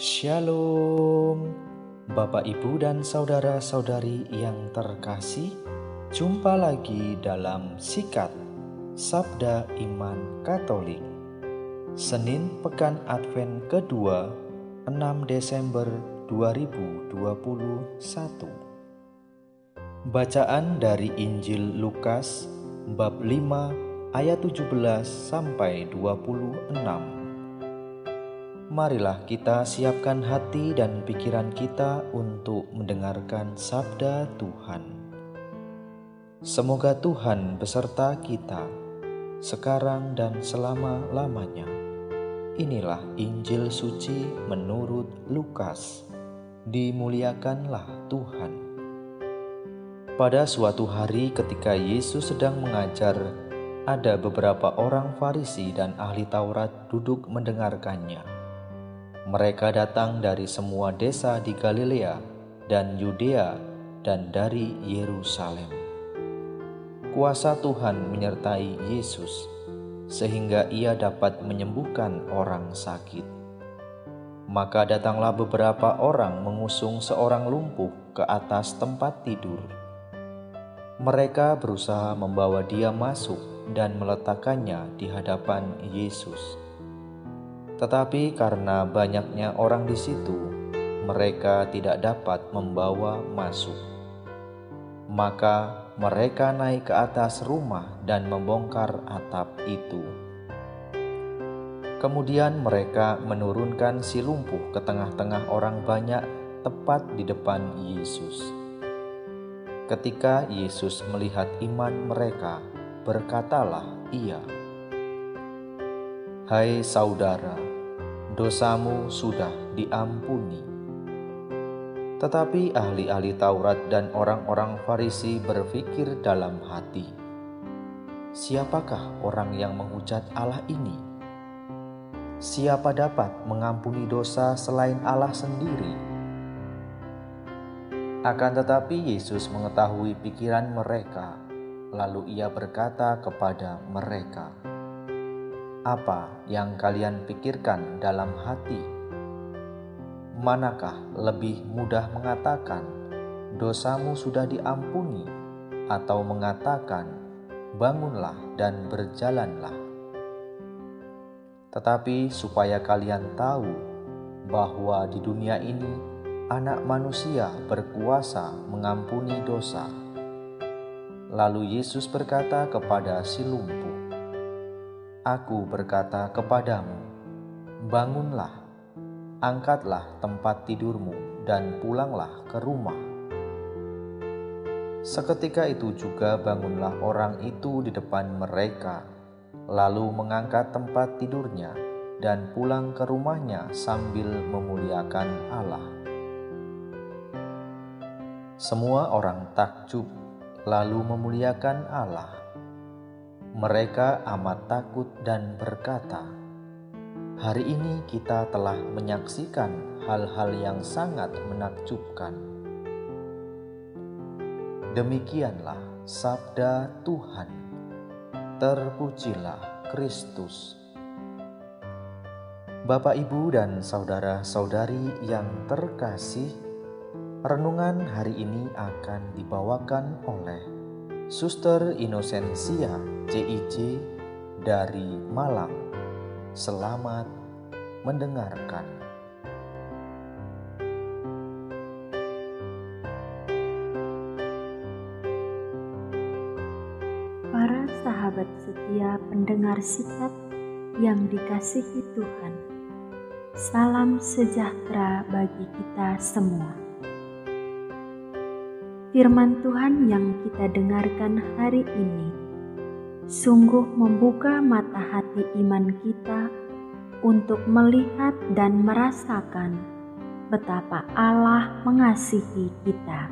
Shalom, Bapak, Ibu, dan saudara-saudari yang terkasih. Jumpa lagi dalam Sikat Sabda Iman Katolik, Senin Pekan Advent kedua, 6 Desember 2021. Bacaan dari Injil Lukas bab 5 ayat 17 sampai 26. Marilah kita siapkan hati dan pikiran kita untuk mendengarkan sabda Tuhan. Semoga Tuhan beserta kita, sekarang dan selama-lamanya. Inilah Injil suci menurut Lukas. Dimuliakanlah Tuhan. Pada suatu hari ketika Yesus sedang mengajar, ada beberapa orang Farisi dan ahli Taurat duduk mendengarkannya. Mereka datang dari semua desa di Galilea dan Yudea dan dari Yerusalem. Kuasa Tuhan menyertai Yesus, sehingga ia dapat menyembuhkan orang sakit. Maka datanglah beberapa orang mengusung seorang lumpuh ke atas tempat tidur. Mereka berusaha membawa dia masuk dan meletakkannya di hadapan Yesus. Tetapi karena banyaknya orang di situ, mereka tidak dapat membawa masuk. Maka mereka naik ke atas rumah dan membongkar atap itu. Kemudian mereka menurunkan si lumpuh ke tengah-tengah orang banyak tepat di depan Yesus. Ketika Yesus melihat iman mereka, berkatalah ia, "Hai saudara, dosamu sudah diampuni." Tetapi ahli-ahli Taurat dan orang-orang Farisi berpikir dalam hati, "Siapakah orang yang menghujat Allah ini? Siapa dapat mengampuni dosa selain Allah sendiri?" Akan tetapi Yesus mengetahui pikiran mereka, lalu ia berkata kepada mereka, "Apa yang kalian pikirkan dalam hati? Manakah lebih mudah mengatakan, 'Dosamu sudah diampuni,' atau mengatakan, 'Bangunlah dan berjalanlah'? Tetapi supaya kalian tahu bahwa di dunia ini Anak Manusia berkuasa mengampuni dosa." Lalu Yesus berkata kepada si lumpuh, "Aku berkata kepadamu, bangunlah, angkatlah tempat tidurmu dan pulanglah ke rumah." Seketika itu juga bangunlah orang itu di depan mereka, lalu mengangkat tempat tidurnya dan pulang ke rumahnya sambil memuliakan Allah. Semua orang takjub lalu memuliakan Allah. Mereka amat takut dan berkata, "Hari ini kita telah menyaksikan hal-hal yang sangat menakjubkan." Demikianlah sabda Tuhan. Terpujilah Kristus. Bapak, Ibu, dan saudara-saudari yang terkasih, renungan hari ini akan dibawakan oleh Suster Inosensia CIC dari Malang. Selamat mendengarkan. Para sahabat setia pendengar Sikat yang dikasihi Tuhan, salam sejahtera bagi kita semua. Firman Tuhan yang kita dengarkan hari ini sungguh membuka mata hati iman kita untuk melihat dan merasakan betapa Allah mengasihi kita.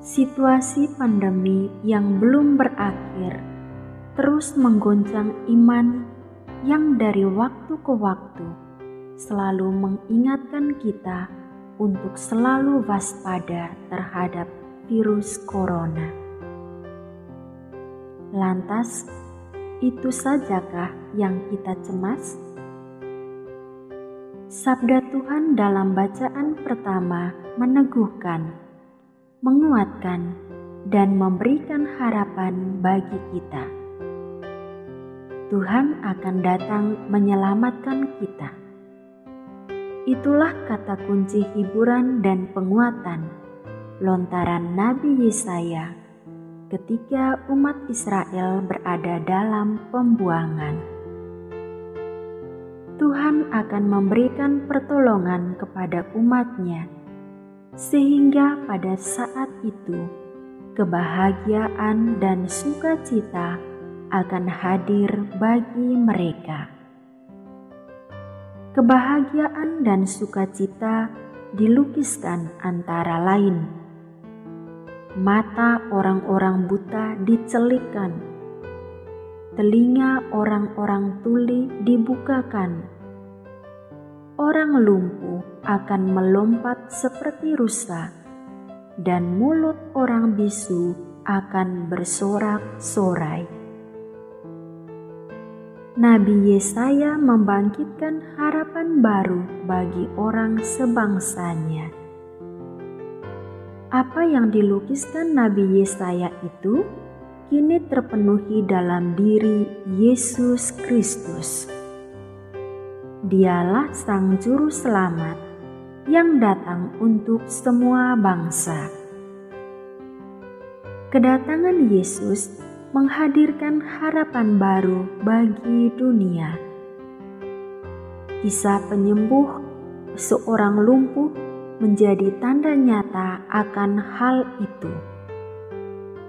Situasi pandemi yang belum berakhir terus menggoncang iman yang dari waktu ke waktu selalu mengingatkan kita untuk selalu waspada terhadap virus corona. Lantas, itu sajakah yang kita cemas? Sabda Tuhan dalam bacaan pertama meneguhkan, menguatkan, dan memberikan harapan bagi kita. Tuhan akan datang menyelamatkan kita. Itulah kata kunci hiburan dan penguatan lontaran Nabi Yesaya ketika umat Israel berada dalam pembuangan. Tuhan akan memberikan pertolongan kepada umat-Nya, sehingga pada saat itu kebahagiaan dan sukacita akan hadir bagi mereka. Kebahagiaan dan sukacita dilukiskan antara lain: mata orang-orang buta dicelikkan, telinga orang-orang tuli dibukakan, orang lumpuh akan melompat seperti rusa, dan mulut orang bisu akan bersorak-sorai. Nabi Yesaya membangkitkan harapan baru bagi orang sebangsanya. Apa yang dilukiskan Nabi Yesaya itu kini terpenuhi dalam diri Yesus Kristus. Dialah Sang Juru Selamat yang datang untuk semua bangsa. Kedatangan Yesus menghadirkan harapan baru bagi dunia. Kisah penyembuh seorang lumpuh menjadi tanda nyata akan hal itu.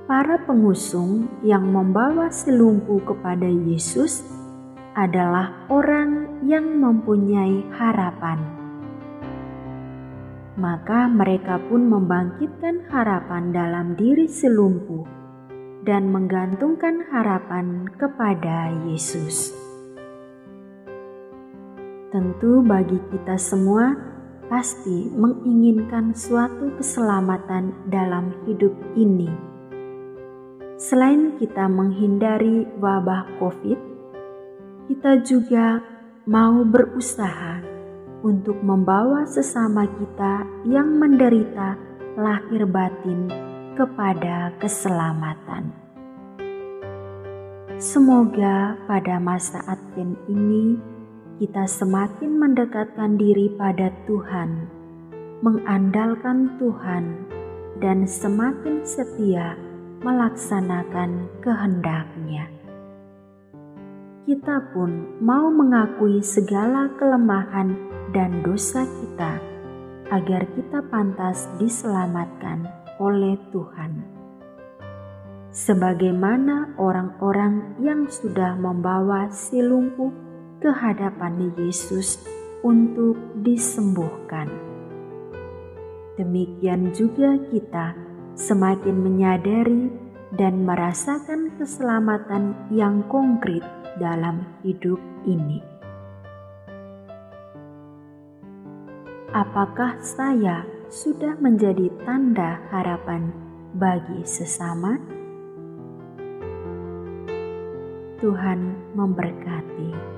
Para pengusung yang membawa si lumpuh kepada Yesus adalah orang yang mempunyai harapan. Maka mereka pun membangkitkan harapan dalam diri si lumpuh dan menggantungkan harapan kepada Yesus. Tentu bagi kita semua pasti menginginkan suatu keselamatan dalam hidup ini. Selain kita menghindari wabah COVID, kita juga mau berusaha untuk membawa sesama kita yang menderita lahir batin kepada keselamatan. Semoga pada masa Advent ini kita semakin mendekatkan diri pada Tuhan, mengandalkan Tuhan, dan semakin setia melaksanakan kehendak-Nya. Kita pun mau mengakui segala kelemahan dan dosa kita agar kita pantas diselamatkan oleh Tuhan. Sebagaimana orang-orang yang sudah membawa si lumpuh ke hadapan Yesus untuk disembuhkan. Demikian juga kita semakin menyadari dan merasakan keselamatan yang konkret dalam hidup ini. Apakah saya sudah menjadi tanda harapan bagi sesama? Tuhan memberkati.